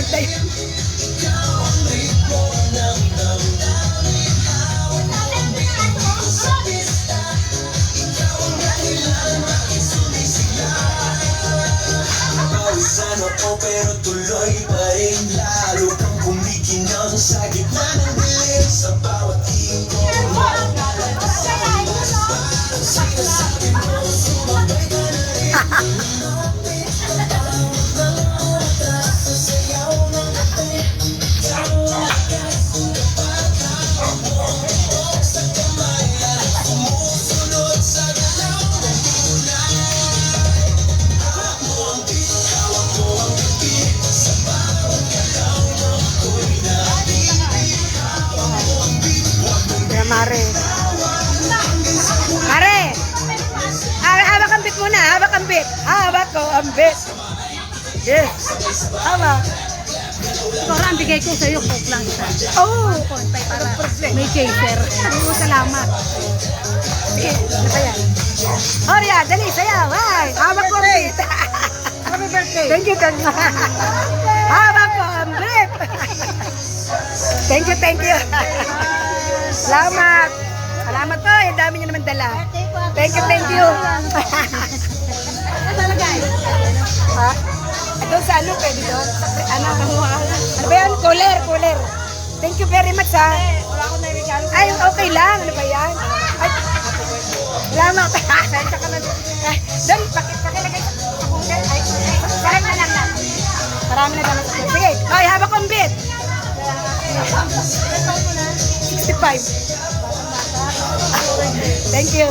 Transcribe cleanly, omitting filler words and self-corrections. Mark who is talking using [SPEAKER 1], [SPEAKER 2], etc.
[SPEAKER 1] tayo.
[SPEAKER 2] Pero tuloy pa rin lalo kang kumikinang sa gitna ng dilim sa bawat ikot mo. Parang sinasabi mo, sumabay ka na rin. Sa sayaw ng kape, sa kamay at sumusunod sa galaw ng kulay. Hawak mo ang beat, hawak mo ang beat, sa bawat galaw mo ako'y nabibig. Hawak mo ang beat, huwag mong
[SPEAKER 1] Kaya Mare. Mare! Hawak ang bit muna, hawak ang bit. Hawak ko ang bit. Yes. Hawak.
[SPEAKER 3] Parang bigay ko sa'yo, coke lang isa.
[SPEAKER 1] Oh!
[SPEAKER 3] Kontay para may chaser. Salamat.
[SPEAKER 1] Sige, masaya. Horia, dali, sayaw. Ay, hawak ko ang bit.
[SPEAKER 3] Happy birthday!
[SPEAKER 1] Thank you, thank you. Hawak ko ang bit. Thank you, thank you. Salamat. Salamat po, ang dami niyo naman dala. Thank you, thank you.
[SPEAKER 3] Ano talaga?
[SPEAKER 1] Ha? Doon sa ano, pwede doon? Ano ba yan? Cooler. Thank you very much, ha?
[SPEAKER 3] Wala akong nairegalo.
[SPEAKER 1] Ay, okay lang. Ano ba yan? Ay, salamat. Doon, pakilagay sa cooler. Ay, sarang na lang. Marami na lang. Sige, ay, hawak kong bit. 65. Thank you.